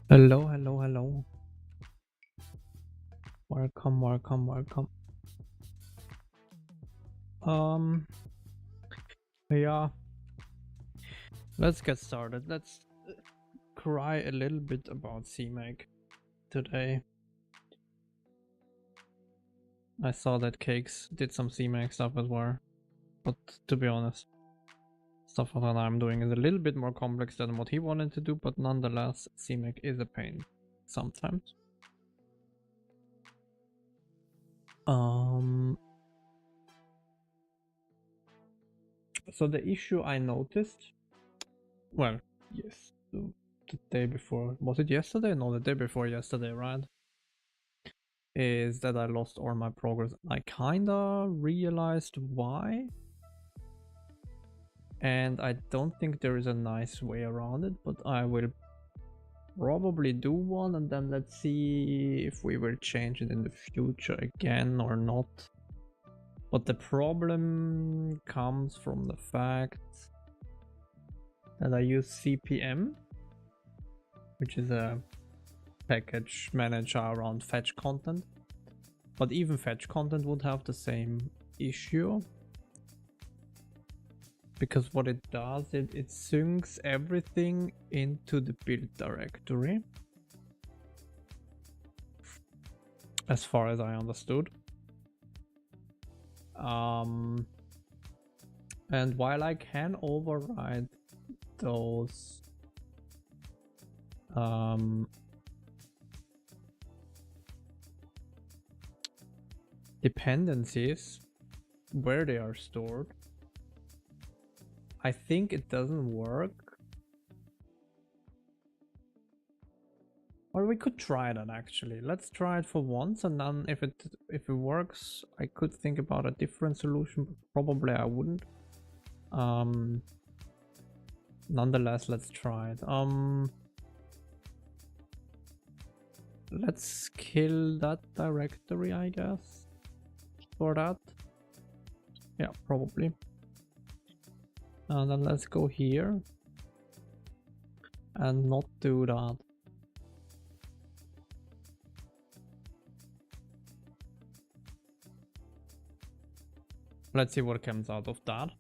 Hello, hello, hello. Welcome, welcome, welcome. Um, yeah, let's get started. Let's cry a little bit about cmake today. I saw that Cakes did some cmake stuff as well, but to be honest, stuff that I'm doing is a little bit more complex than what he wanted to do, but nonetheless, cmake is a pain sometimes. So the issue I noticed, well, yes, the day before, was it yesterday? No, the day before yesterday, right? Is that I lost all my progress. I kinda realized why. And I don't think there is a nice way around it, but I will probably do one and then let's see if we will change it in the future again or not. But the problem comes from the fact that I use CPM, which is a package manager around fetch content. But even fetch content would have the same issue. Because what it does, it syncs everything into the build directory. As far as I understood. And while I can override those dependencies where they are stored, I think it doesn't work. Or we could try that actually. Let's try it for once, and then if it works, I could think about a different solution, but probably I wouldn't. Nonetheless, let's try it. Let's kill that directory, I guess, for that. Yeah, probably. And then let's go here and not do that. Let's see what comes out of that.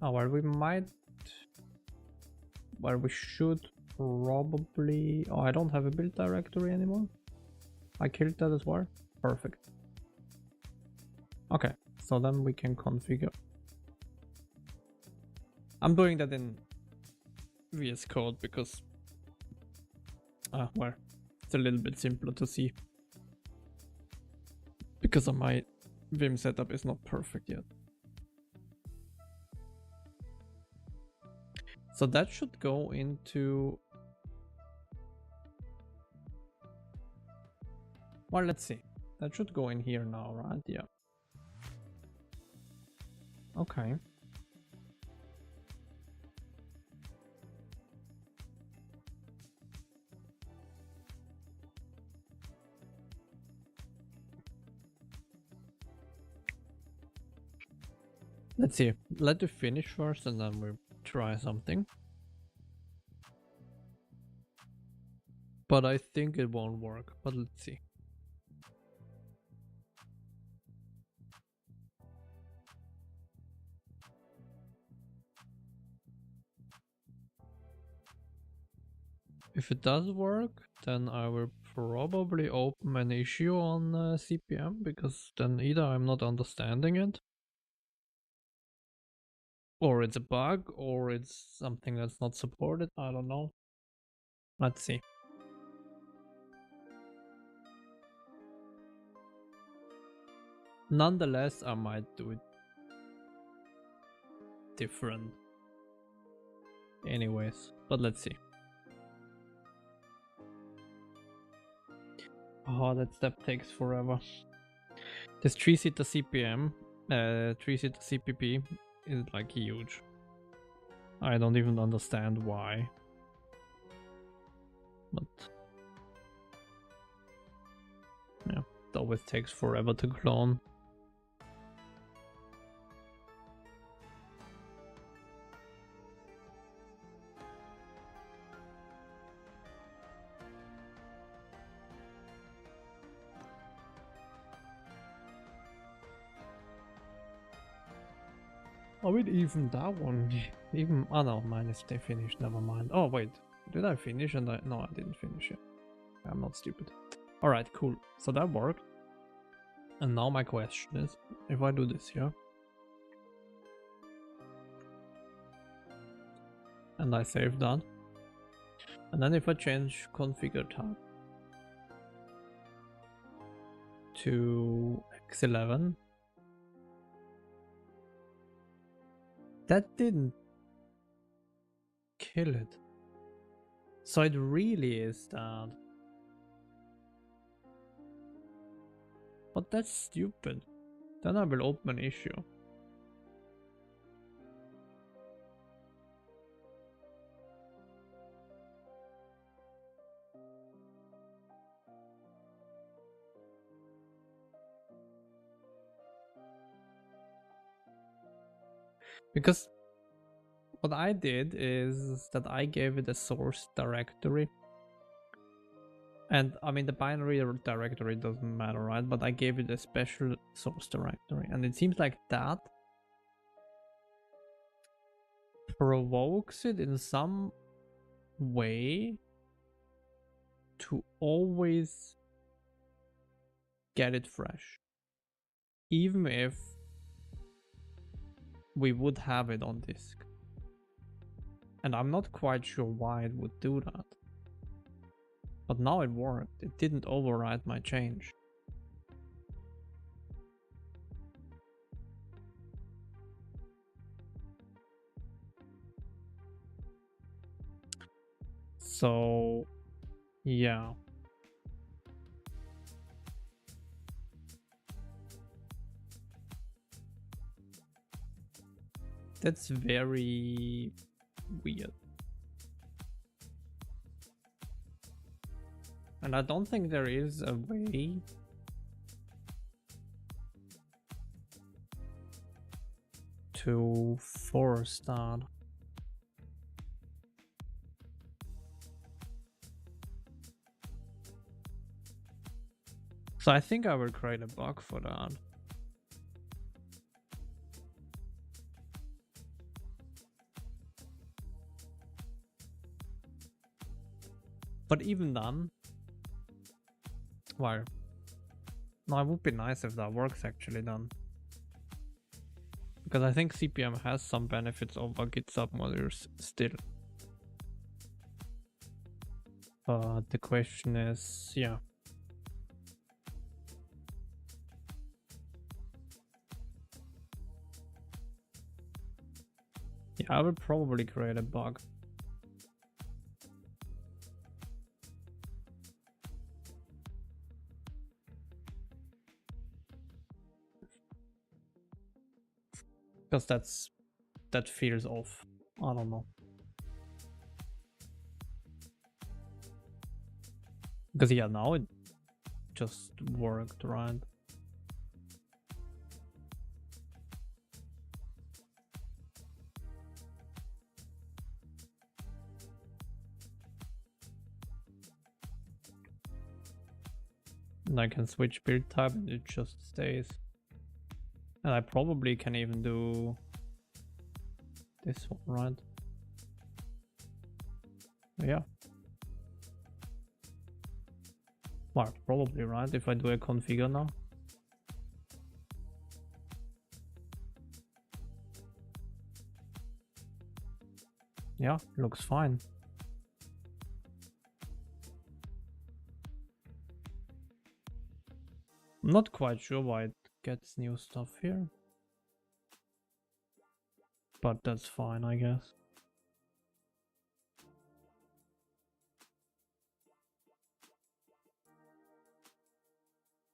Oh, well, we might... Well, we should probably... Oh, I don't have a build directory anymore. I killed that as well. Perfect. Okay, so then we can configure. I'm doing that in VS Code because... well, it's a little bit simpler to see. Because of my Vim setup is not perfect yet. So that should go into... Well, let's see. That should go in here now, right? Yeah. Okay. Let's see. Let it finish first and then we'll try something. But I think it won't work, but let's see. If it does work, then I will probably open an issue on CPM, because then either I'm not understanding it, or it's a bug, or it's something that's not supported. I don't know. Let's see. Nonetheless, I might do it different anyways, but let's see. Oh, that step takes forever. This 3-seater CPM, 3-seater CPP is like huge. I don't even understand why. But yeah, it always takes forever to clone. I mean, even that one, even, oh no, mine is they finished, never mind. Oh wait, did I finish and no, I didn't finish it. I'm not stupid. Alright, cool. So that worked. And now my question is, if I do this here, and I save that, and then if I change configure tab to X11, that didn't kill it. So it really is that. But that's stupid. Then I will open an issue. Because what I did is that I gave it a source directory. And I mean, the binary directory doesn't matter, right? But I gave it a special source directory. And it seems like that provokes it in some way to always get it fresh. Even if we would have it on disk. And I'm not quite sure why it would do that. But now it worked. It didn't override my change. So, yeah. That's very weird. And I don't think there is a way to force that. So I think I will create a bug for that. But even then, well, no, it would be nice if that works actually then. Because I think CPM has some benefits over Git submodules still. But the question is, yeah. Yeah, I will probably create a bug. Because that feels off. I don't know. Because yeah, now it just worked, right? And I can switch build type and it just stays. And I probably can even do this one, right? Yeah. Well, probably, right? If I do a configure now. Yeah, looks fine. I'm not quite sure why it gets new stuff here. But that's fine, I guess.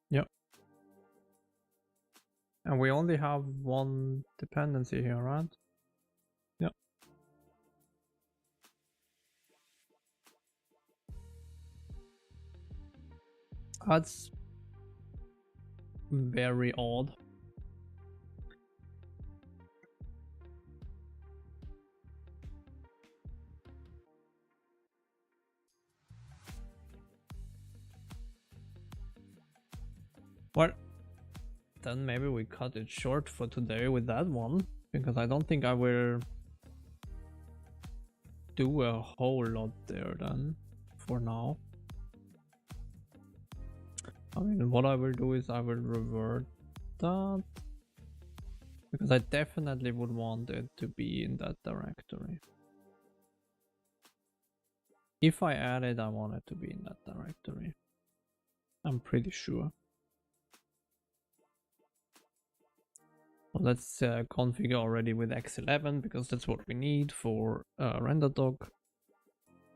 Yep. And we only have one dependency here, right? Yep. That's very odd. Well, then maybe we cut it short for today with that one. because I don't think I will do a whole lot there then for now. I mean, what I will do is I will revert that, because I definitely would want it to be in that directory. If I add it, I want it to be in that directory. I'm pretty sure. Well, let's configure already with X11 because that's what we need for RenderDoc.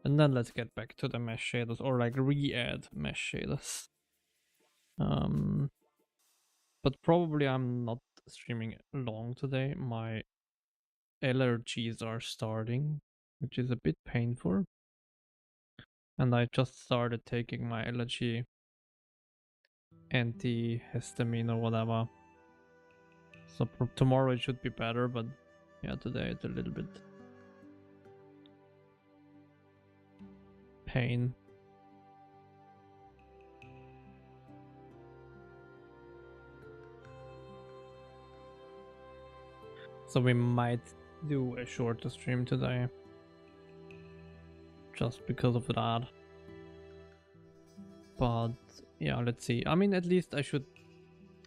And then let's get back to the mesh shaders, or like re-add mesh shaders. But probably I'm not streaming long today. My allergies are starting, which is a bit painful. And I just started taking my allergy antihistamine or whatever. So tomorrow it should be better, but yeah, today it's a little bit pain. So we might do a shorter stream today, just because of that. But yeah, let's see. I mean, at least I should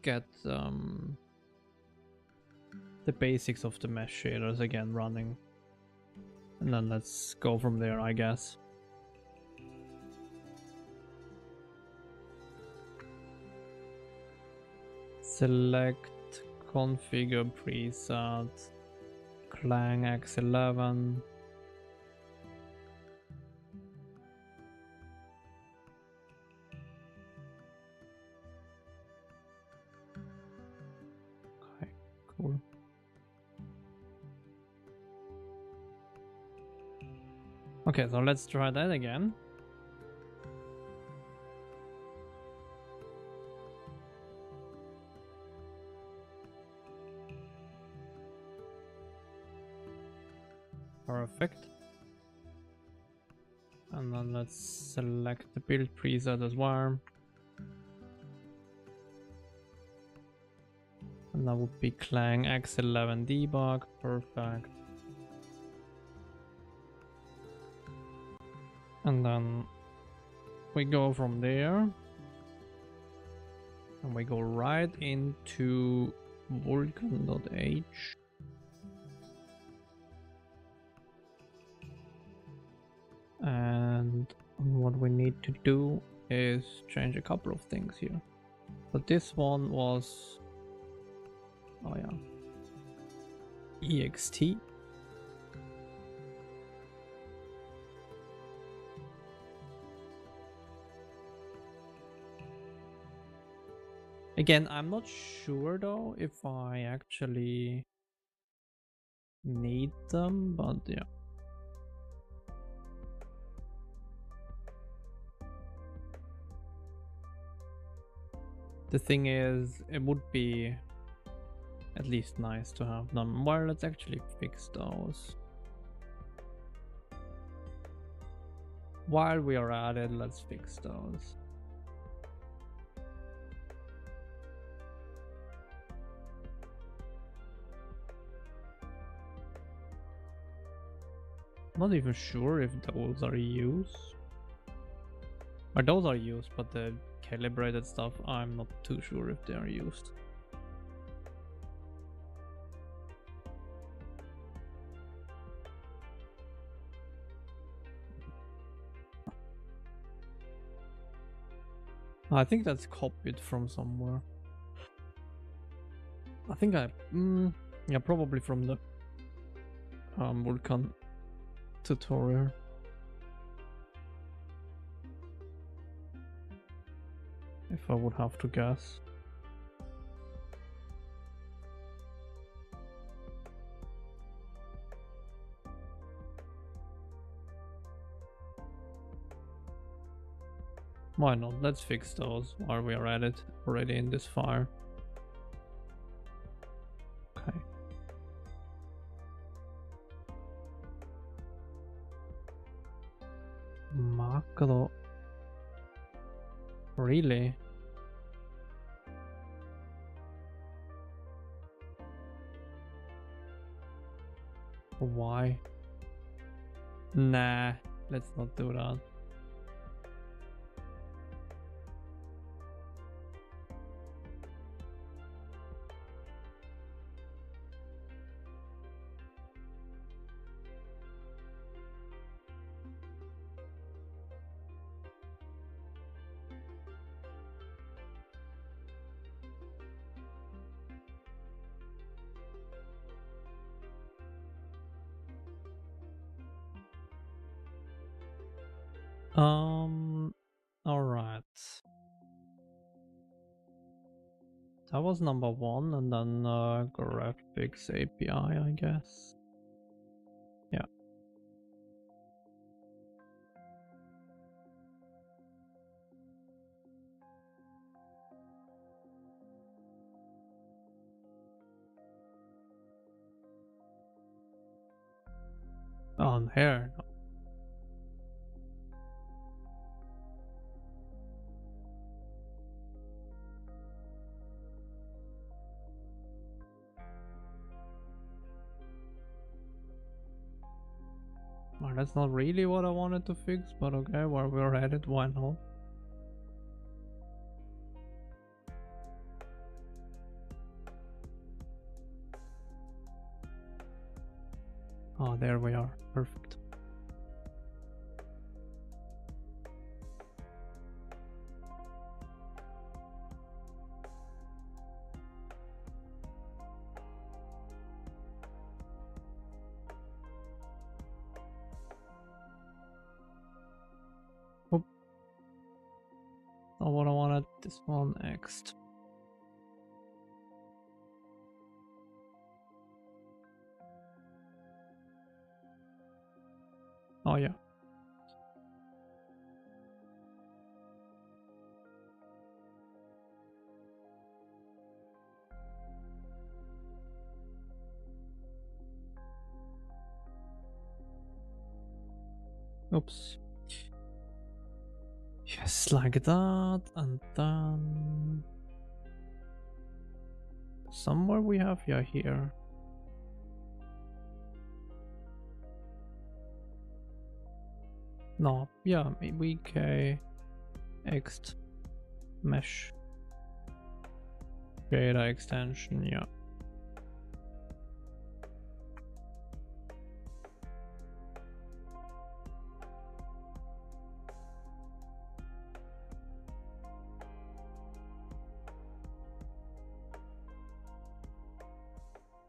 get the basics of the mesh shaders again running. And then let's go from there, I guess. Select configure preset Clang X11. Okay, cool. Okay, so let's try that again. Perfect. And then let's select the build preset as well. And that would be Clang X11 debug. Perfect. And then we go from there. And we go right into vulkan.h. And what we need to do is change a couple of things here. But this one was, oh yeah, ext. Again, I'm not sure though if I actually need them, but yeah. The thing is, it would be at least nice to have them. Well, let's actually fix those. While we are at it, let's fix those. Not even sure if those are used. Or those are used, but the calibrated stuff, I'm not too sure if they are used. I think that's copied from somewhere. I think yeah, probably from the Vulkan tutorial. If I would have to guess. Why not? Let's fix those while we are at it already in this file. Okay. Macro. Really? Why? Nah, let's not do that. All right. That was number one, and then graphics API, I guess. Yeah. On here. Well, that's not really what I wanted to fix, but okay, while we're at it, why not? Oh, there we are. Perfect. Oop. Not what I wanted. This one next. Oh yeah. Oops. Yes, like that, and then somewhere we have, yeah, here. No, yeah, maybe K Ext mesh data extension, yeah.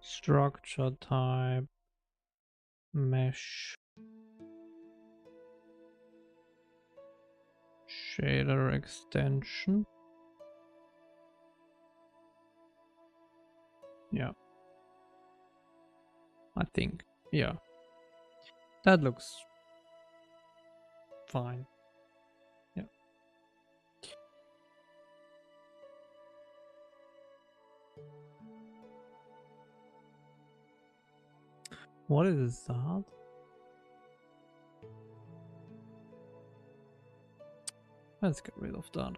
Structure type mesh shader extension. Yeah, I think, yeah, that looks fine. Yeah. What is that? Let's get rid of that.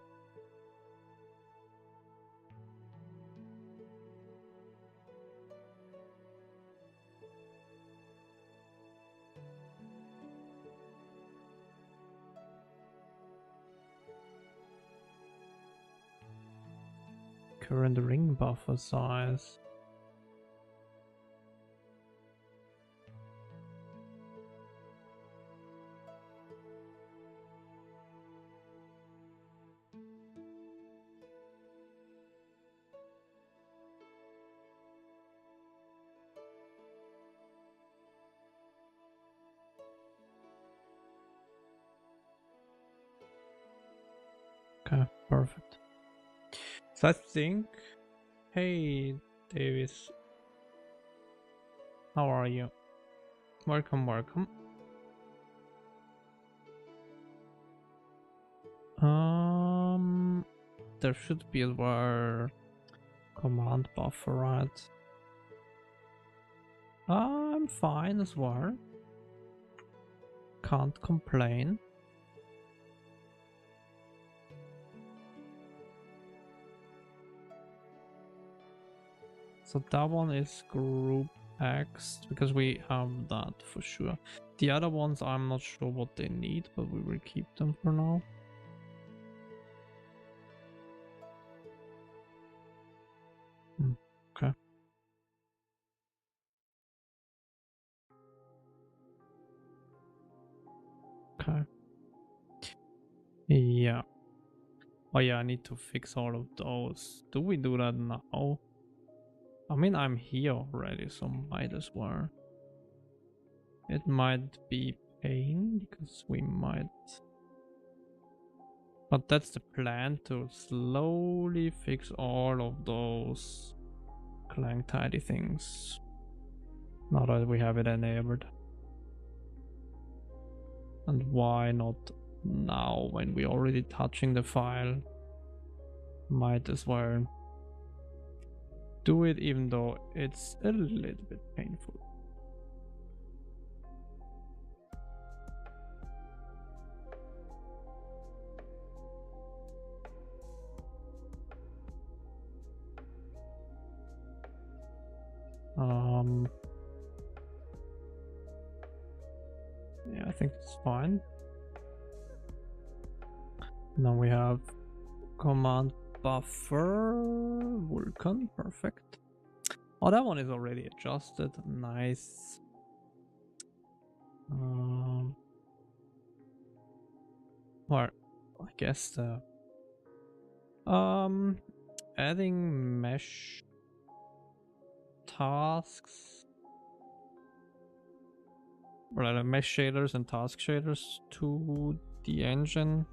Current ring buffer size. Okay, perfect. So I think, hey Davis, how are you? Welcome, welcome. There should be a war command buffer, right? I'm fine as well. Can't complain. So that one is group X, because we have that for sure. The other ones, I'm not sure what they need, but we will keep them for now. Okay. Okay. Yeah. Oh yeah, I need to fix all of those. Do we do that now? I mean, I'm here already, so might as well. It might be pain, because we might... But that's the plan, to slowly fix all of those clang tidy things. Now that we have it enabled. And why not now, when we're already touching the file? Might as well do it, even though it's a little bit painful. Yeah, I think it's fine. Now we have command buffer Vulkan, perfect. Oh, that one is already adjusted, nice. Or I guess the adding mesh tasks, or mesh shaders and task shaders to the engine.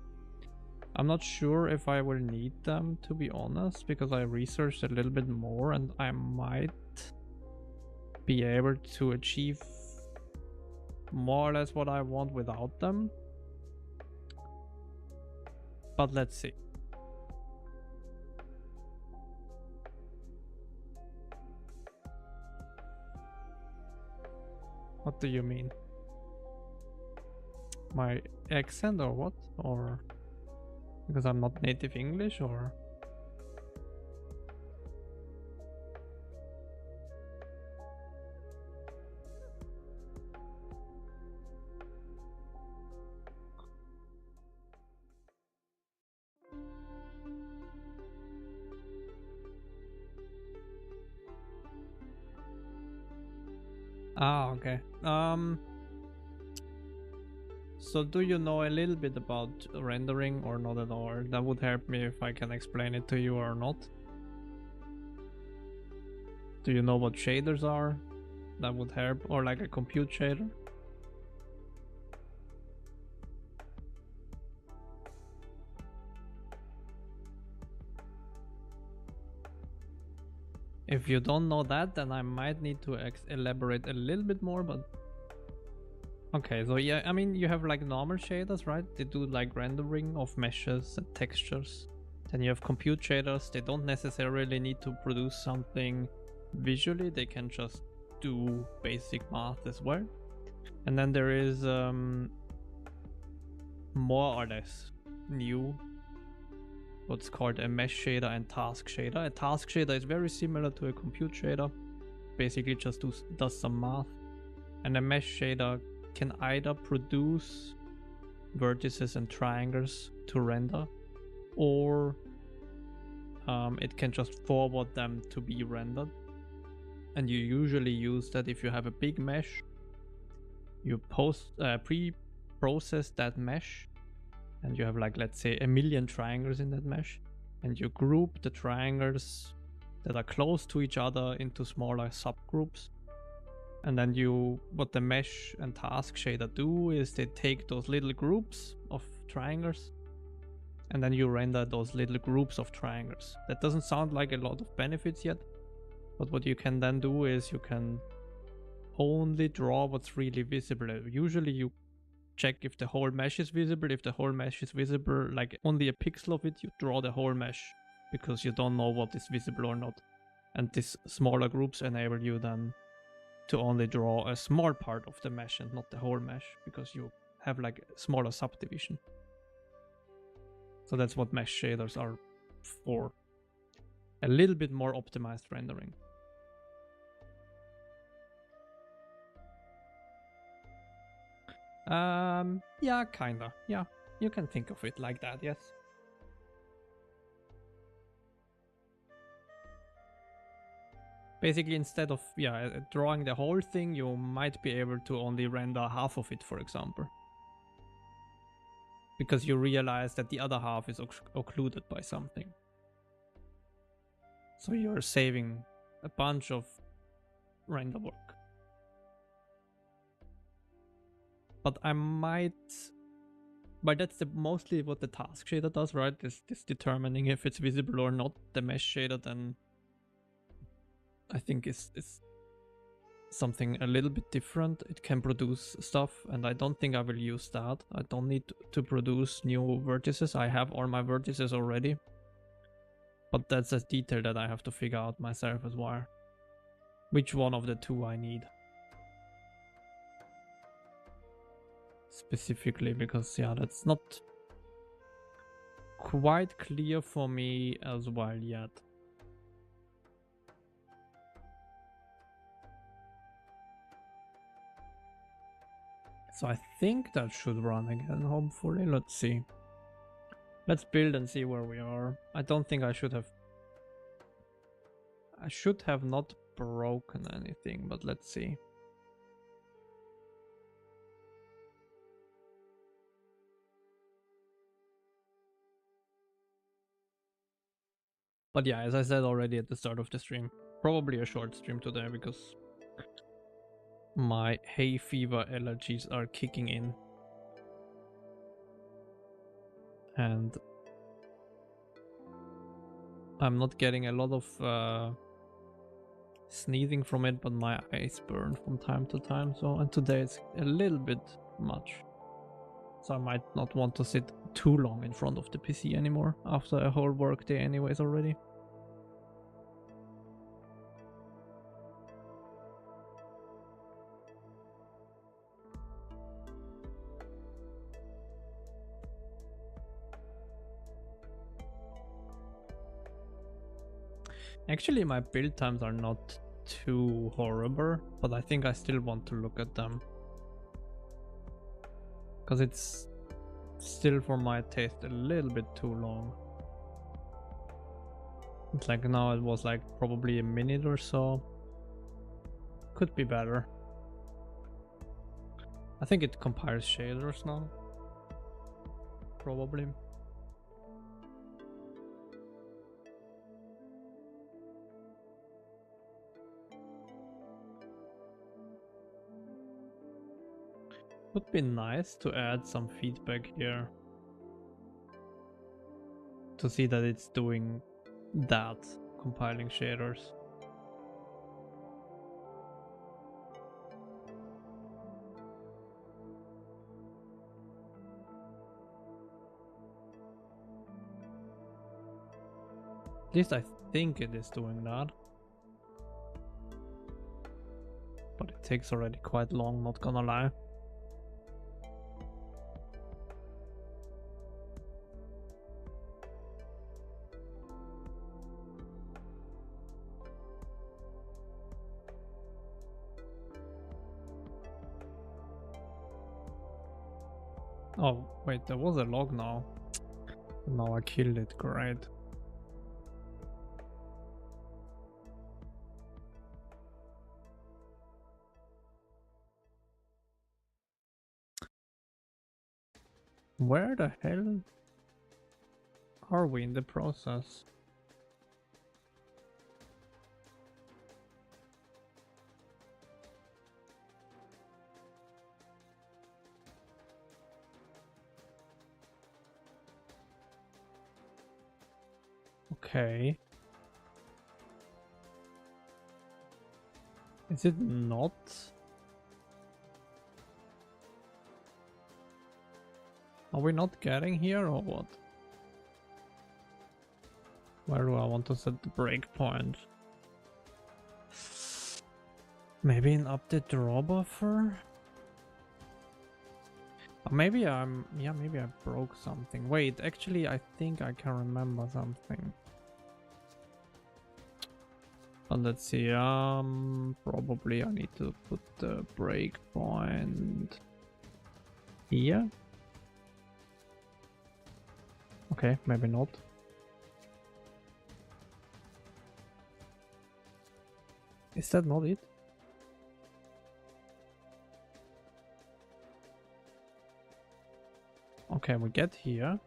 I'm not sure if I will need them, to be honest, because I researched a little bit more and I might be able to achieve more or less what I want without them. But let's see. What do you mean? My accent or what? Or because I'm not native English, or? Ah, okay. So do you know a little bit about rendering or not at all? That would help me if I can explain it to you or not. Do you know what shaders are? That would help, or like a compute shader? If you don't know that, then I might need to elaborate a little bit more, but... Okay, so yeah, I mean, you have like normal shaders, right? They do like rendering of meshes and textures. Then you have compute shaders. They don't necessarily need to produce something visually. They can just do basic math as well. And then there is more or less new, what's called a mesh shader and task shader. A task shader is very similar to a compute shader. Basically just does some math. And a mesh shader can either produce vertices and triangles to render, or it can just forward them to be rendered. And you usually use that if you have a big mesh. You pre-process that mesh, and you have like, let's say, 1,000,000 triangles in that mesh, and you group the triangles that are close to each other into smaller subgroups. And then what the mesh and task shader do is they take those little groups of triangles, and then you render those little groups of triangles. That doesn't sound like a lot of benefits yet, but what you can then do is you can only draw what's really visible. Usually you check if the whole mesh is visible. If the whole mesh is visible, like only a pixel of it, you draw the whole mesh, because you don't know what is visible or not. And these smaller groups enable you then to only draw a small part of the mesh and not the whole mesh, because you have like a smaller subdivision. So that's what mesh shaders are for. A little bit more optimized rendering. Yeah, kinda. Yeah, you can think of it like that, yes. Basically, instead of drawing the whole thing, you might be able to only render half of it, for example. Because you realize that the other half is occluded by something. So you're saving a bunch of render work. But I might... But that's mostly what the task shader does, right? This determining if it's visible or not. The mesh shader then I think is something a little bit different. It can produce stuff, and I don't think I will use that. I don't need to produce new vertices. I have all my vertices already. But that's a detail that I have to figure out myself as well. Which one of the two I need. Specifically, because yeah, that's not quite clear for me as well yet. So I think that should run again, hopefully. Let's see. Let's build and see where we are. I don't think I should have... I should have not broken anything, but let's see. But yeah, as I said already at the start of the stream, probably a short stream today because my hay fever allergies are kicking in. And I'm not getting a lot of sneezing from it, but my eyes burn from time to time. So, and today it's a little bit much. So I might not want to sit too long in front of the PC anymore after a whole work day anyways already. Actually, my build times are not too horrible, but I think I still want to look at them. Because it's still, for my taste, a little bit too long. It's like now it was like probably a minute or so. Could be better. I think it compiles shaders now. Probably. Would be nice to add some feedback here. To see that it's doing that, compiling shaders. At least I think it is doing that. But it takes already quite long, not gonna lie. Oh, wait, there was a log now. Now I killed it, great. Where the hell are we in the process? Okay. Is it not? Are we not getting here or what? Where do I want to set the breakpoint? Maybe an update draw buffer? Or maybe maybe I broke something. Wait, actually I think I can remember something. But let's see, probably I need to put the breakpoint. Here? Okay, maybe not. Is that not it? Okay, we get here.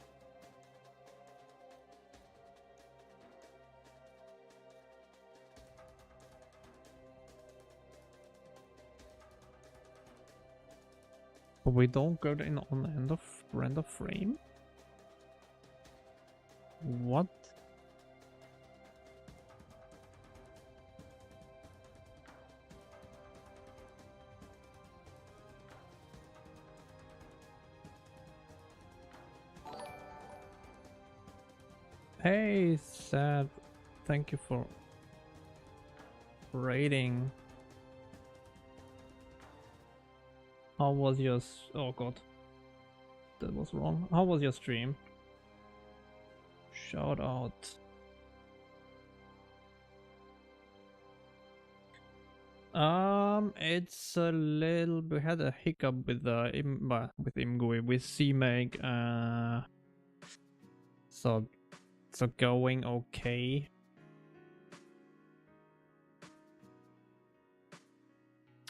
But we don't go in on end of render frame? What? Hey, Seb. Thank you for rating. How was your... Oh god. That was wrong. How was your stream? Shout out. It's a little... We had a hiccup with Imgui, with cmake, so going okay.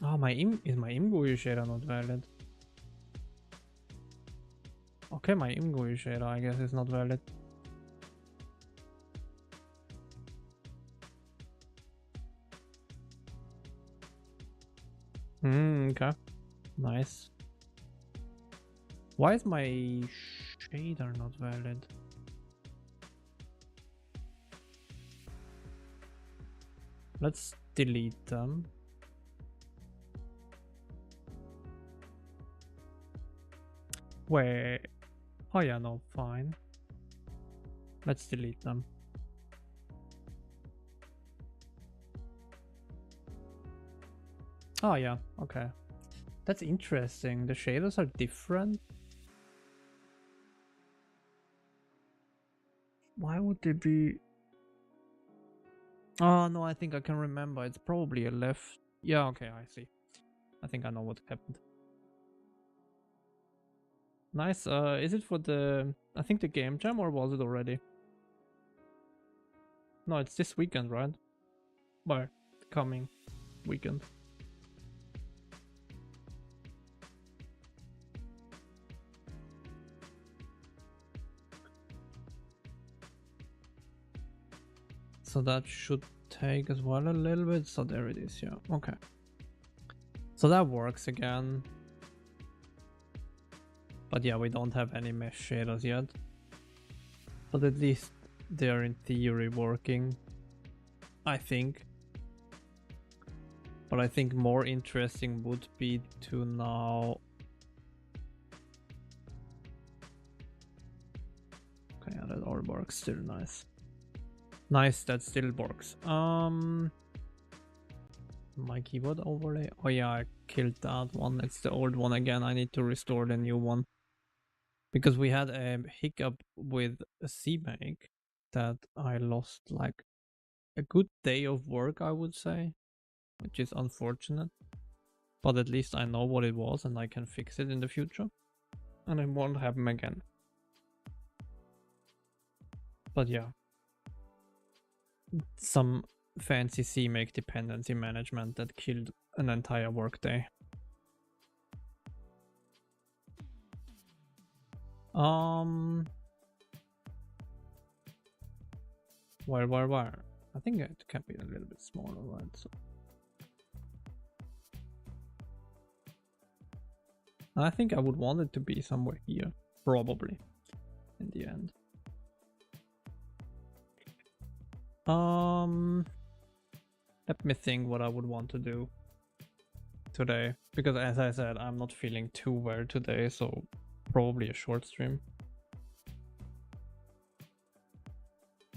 Oh, is my Imgui shader not valid? Okay, my Imgui shader I guess is not valid. Okay. Nice. Why is my shader not valid? Let's delete them. Wait. Oh yeah, no, fine. Let's delete them. Oh yeah, okay. That's interesting. The shaders are different. Why would they be... Oh no, I think I can remember. It's probably a left. Yeah, okay, I see. I think I know what happened. Nice. Is it for the... I think the game jam, or was it already? No, it's this weekend, right? Well, coming weekend. So that should take as well a little bit. So there it is, yeah. Okay. So that works again. But yeah, we don't have any mesh shaders yet. But at least they're in theory working, I think. But I think more interesting would be to now... Okay, yeah, that all works, still nice. Nice, that still works. My keyboard overlay. Oh yeah, I killed that one. It's the old one again. I need to restore the new one. Because we had a hiccup with a cmake that I lost like a good day of work, I would say, which is unfortunate. But at least I know what it was and I can fix it in the future. And it won't happen again. But yeah. Some fancy cmake dependency management that killed an entire workday. Where? I think it can be a little bit smaller, right? So I think I would want it to be somewhere here, probably, in the end. Let me think what I would want to do today, because as I said, I'm not feeling too well today, so probably a short stream.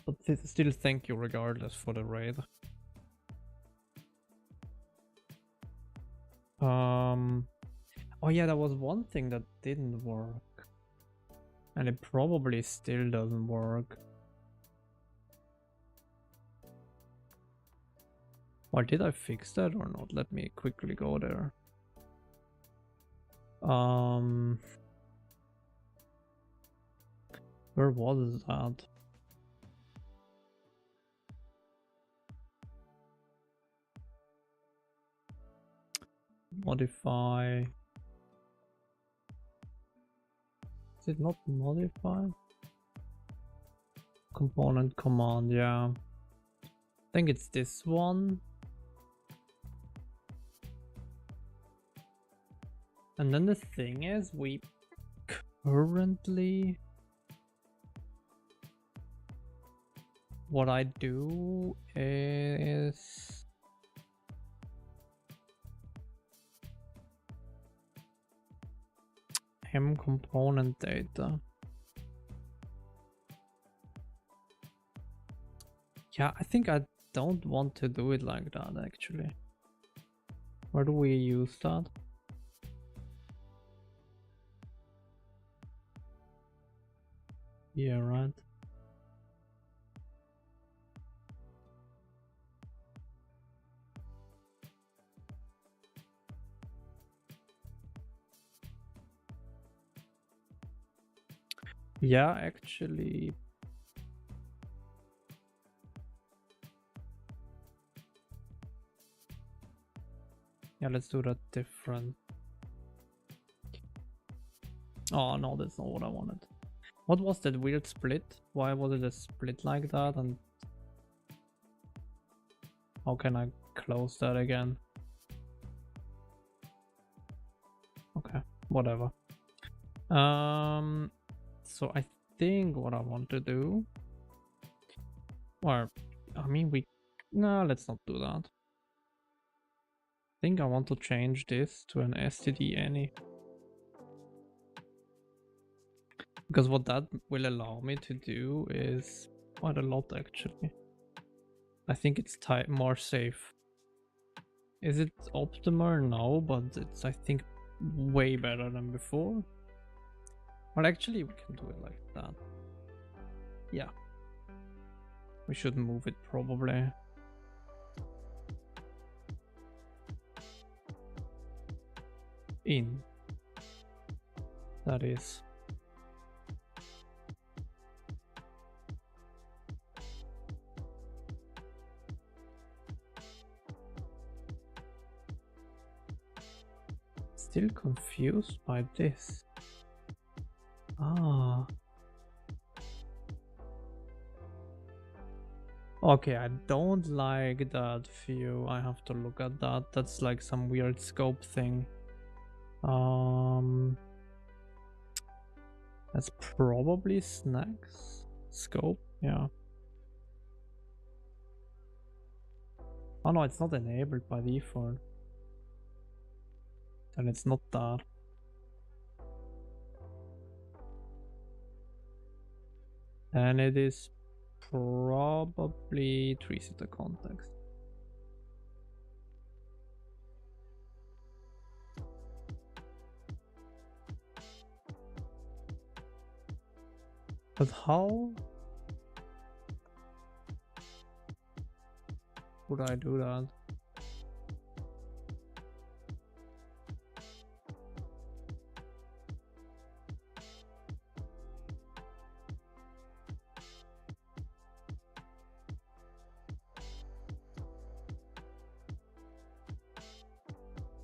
But still thank you regardless for the raid. Oh yeah, there was one thing that didn't work. And it probably still doesn't work. Or did I fix that or not? Let me quickly go there. Where was that? Modify. Is it not modify? Component command, yeah. I think it's this one. And then the thing is, we currently... What I do is... component data. Yeah, I think I don't want to do it like that actually. Where do we use that? Yeah, right. Yeah, actually. Yeah, let's do that different. Oh no, that's not what I wanted. What was that weird split? Why was it a split like that? And how can I close that again? Okay, whatever. So I think what I want to do, or I mean, no, let's not do that. I think I want to change this to an std any, because what that will allow me to do is quite a lot actually. I think it's more safe. Is it optimal? No, but it's, I think, way better than before. Well, actually, we can do it like that. Yeah. We should move it probably. In. That is. Still confused by this. Ah. Okay, I don't like that view. I have to look at that. That's like some weird scope thing. That's probably snacks scope. Yeah. Oh no, it's not enabled by default. And it's not that. And it is probably three-seater context. But how would I do that?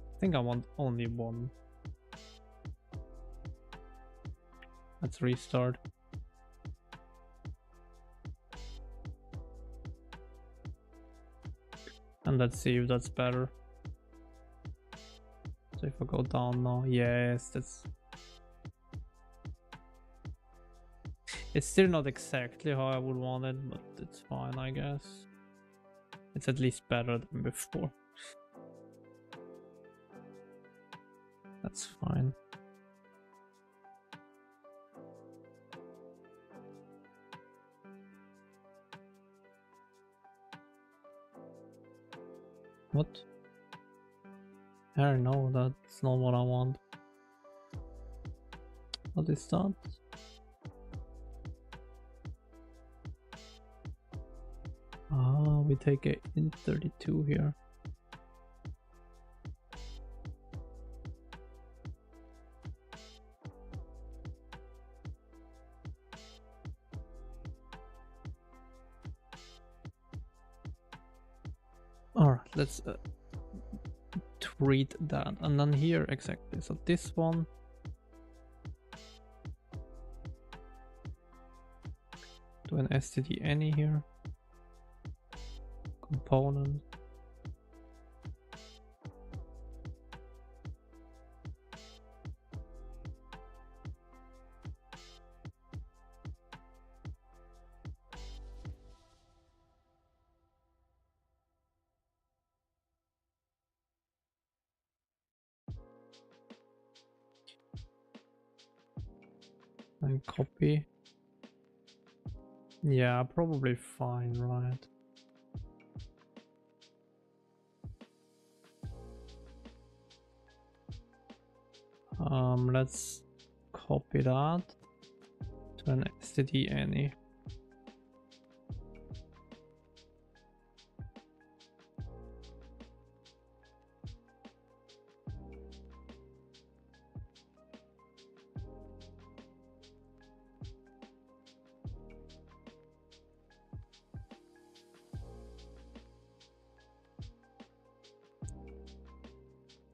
I think I want only one. Let's restart. And let's see if that's better. So if I go down now, yes, that's... It's still not exactly how I would want it, but it's fine, I guess. It's at least better than before. That's fine. What? I don't know, that's not what I want. What is that? Ah, we take a int 32 here. let's treat that. And then here, exactly. So this one. Do an std any here. Component. And copy. Yeah, probably fine, right? Let's copy that to an std any.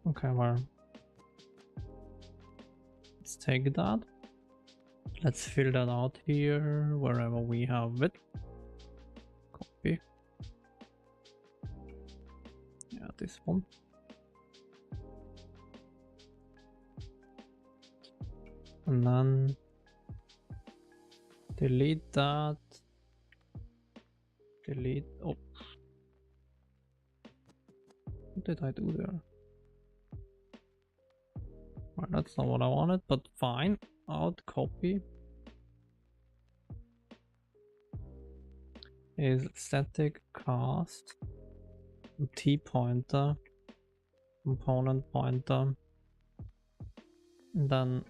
Okay, well, let's take that. Let's fill that out here wherever we have it. Copy. Yeah, this one. And then delete that. Delete. Oh, what did I do there? Well, that's not what I wanted, but fine. Out copy is static cast t pointer component pointer. And then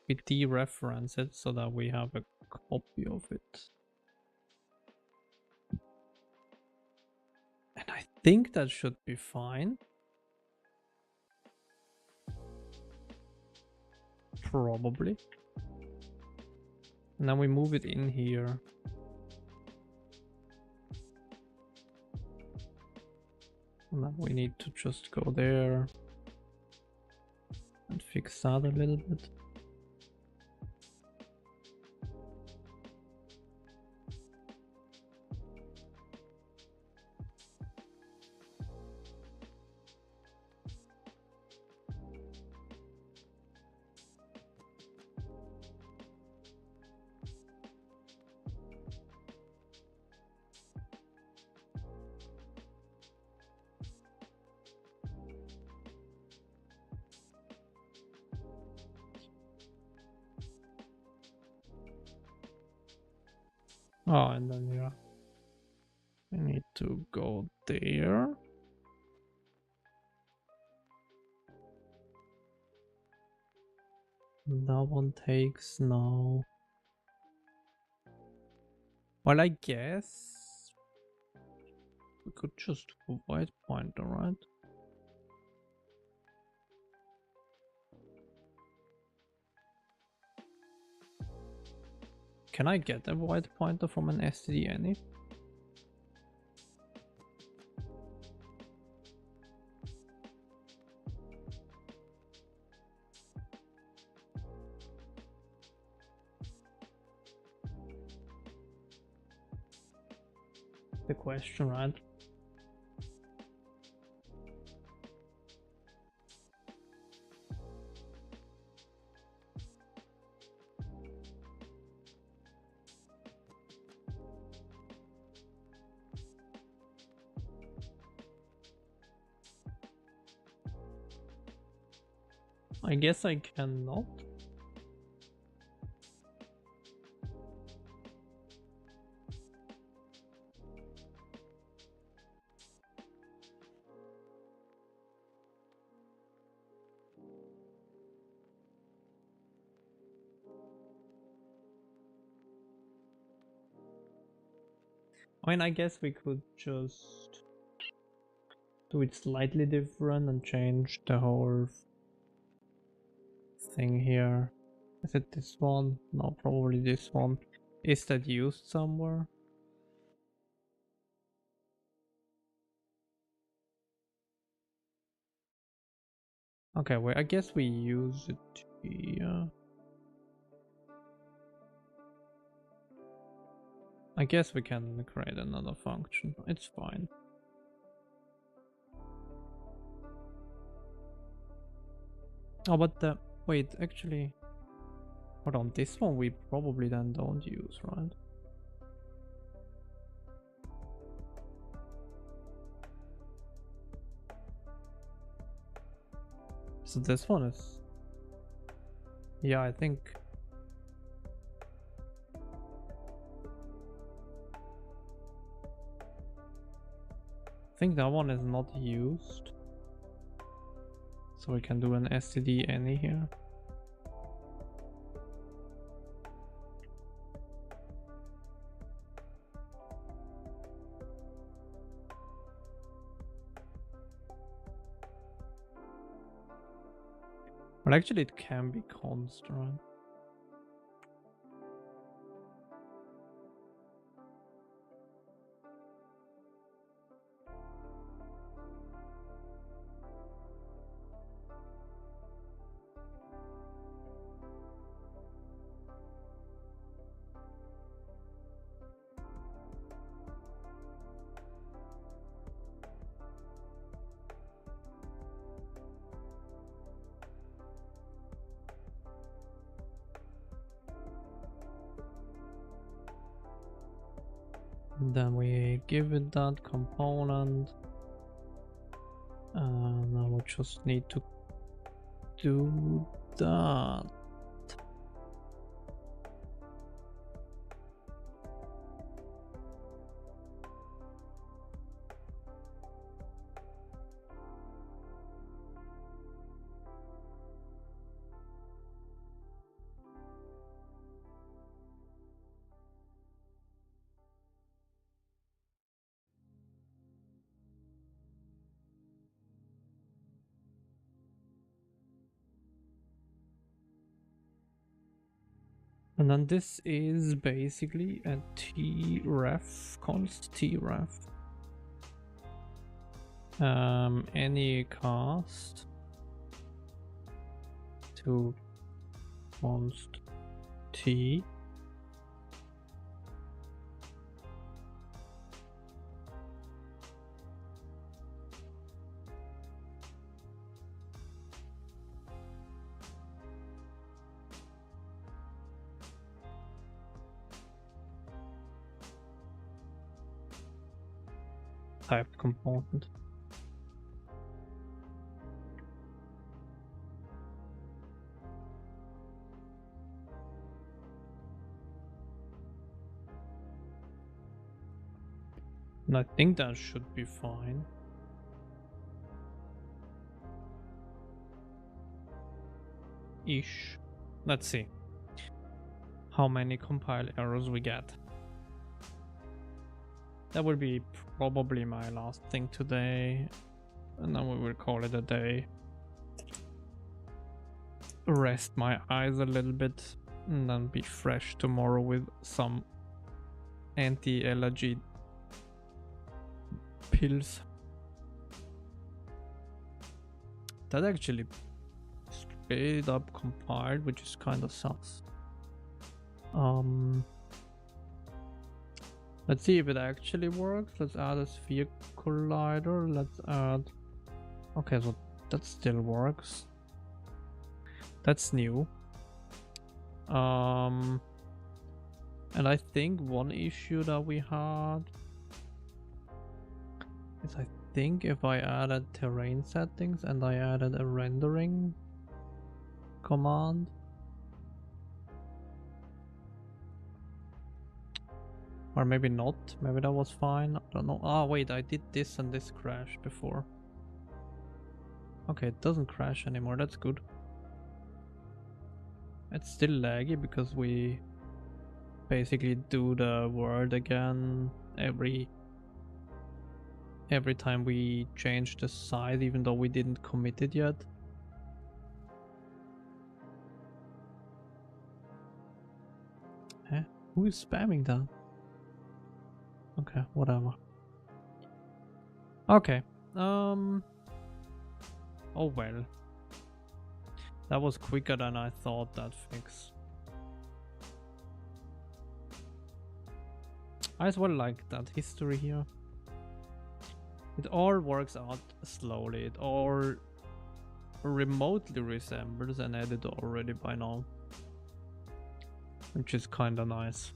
we dereference it so that we have a copy of it. And I think that should be fine. Probably. And then we move it in here. And then we need to just go there and fix that a little bit. Oh, and then yeah, we need to go there. That one takes now. Well, I guess we could just do a white pointer, right? Can I get a white pointer from an std any? The question, right? I guess I cannot. I mean, I guess we could just do it slightly different and change the whole thing here. Is it this one? No, probably this one. Is that used somewhere? Okay, well, I guess we use it here. I guess we can create another function. It's fine. Oh, but wait, actually, hold on. This one we probably then don't use, right? So this one is, yeah, I think. I think that one is not used. So we can do an std any here. But actually it can be const, right? Then we give it that component. Now we just need to do that. And then this is basically a tref, const tref. Any cast to const t type component. And I think that should be fine. Ish. Let's see how many compile errors we get. That will be probably my last thing today, and then we will call it a day. Rest my eyes a little bit, and then be fresh tomorrow with some anti-allergy pills. That actually straight up compiled, which is kind of sus. Let's see if it actually works. Let's add a sphere collider. Let's add. Okay, so that still works. That's new. And I think one issue that we had is I think if I added terrain settings and I added a rendering command, or maybe not, maybe that was fine, I don't know. Ah, wait, I did this and this crashed before. Okay, it doesn't crash anymore, that's good. It's still laggy because we basically do the word again every time we change the size, even though we didn't commit it yet. Huh? Who is spamming that? Okay, whatever. Okay. Oh well. That was quicker than I thought, that fix. I as well like that history here. It all works out slowly. It all remotely resembles an editor already by now, which is kind of nice.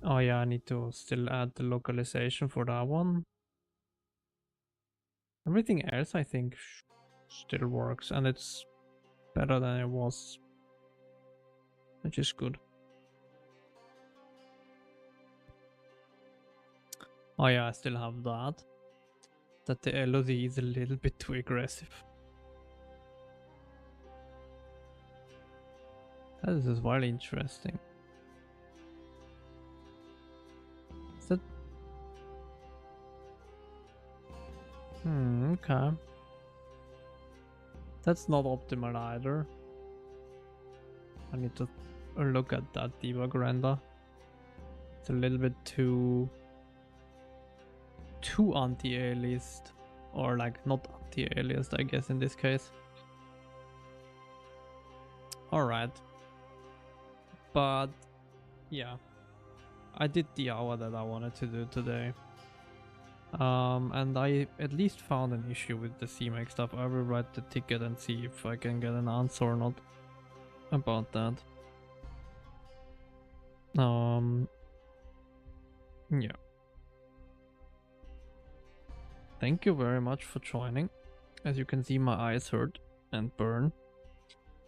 Oh yeah, I need to still add the localization for that one. Everything else I think still works, and it's better than it was, which is good. Oh yeah, I still have that. That the LOD is a little bit too aggressive. That is as well interesting. Is that... okay. That's not optimal either. I need to look at that debug render. It's a little bit too anti-aliased, or like not anti-aliased, I guess, in this case. Alright. But yeah, I did the hour that I wanted to do today. And I at least found an issue with the cmake stuff. I will write the ticket and see if I can get an answer or not about that. Yeah. Thank you very much for joining. As you can see, my eyes hurt and burn,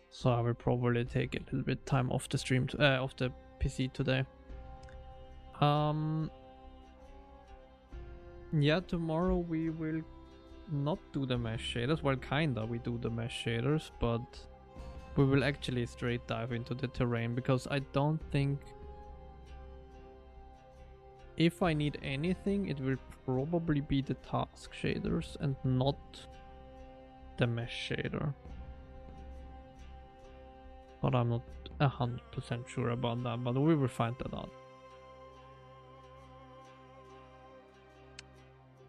so I will probably take a little bit time off the stream, off the PC today. Yeah, tomorrow we will not do the mesh shaders. Well, kinda, we do the mesh shaders, but we will actually straight dive into the terrain, because I don't think... if I need anything, it will probably be the task shaders and not the mesh shader. But I'm not 100% sure about that, but we will find that out.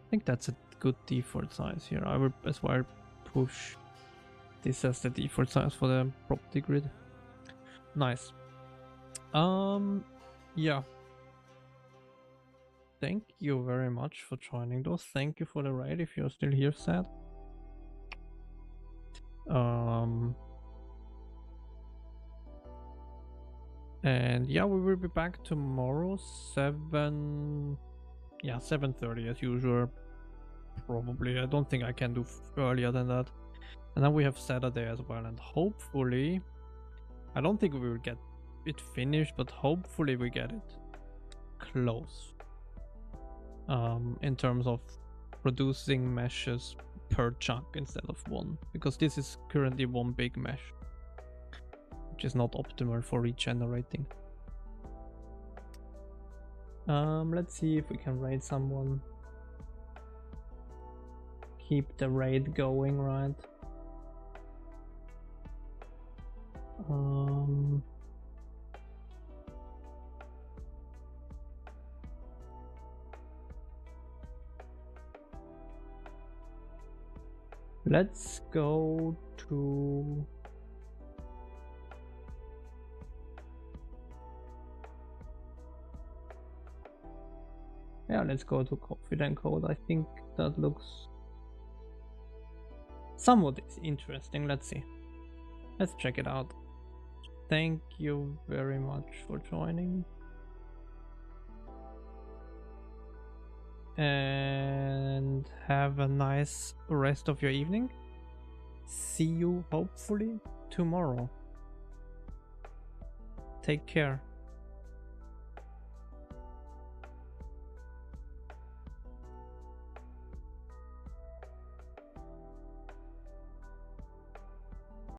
I think that's a good default size here. I will as well push this as the default size for the property grid. Nice. Yeah. Thank you very much for joining those. Thank you for the raid if you're still here, Sad. And yeah, we will be back tomorrow, 7:30 as usual. Probably. I don't think I can do earlier than that. And then we have Saturday as well, and hopefully, I don't think we will get it finished, but hopefully we get it close. In terms of producing meshes per chunk instead of one, because this is currently one big mesh, which is not optimal for regenerating. Let's see if we can raid someone. Keep the raid going, right? Let's go to... yeah, let's go to Coffee and Code. I think that looks somewhat interesting. Let's see. Let's check it out. Thank you very much for joining. And have a nice rest of your evening. See you hopefully tomorrow. Take care.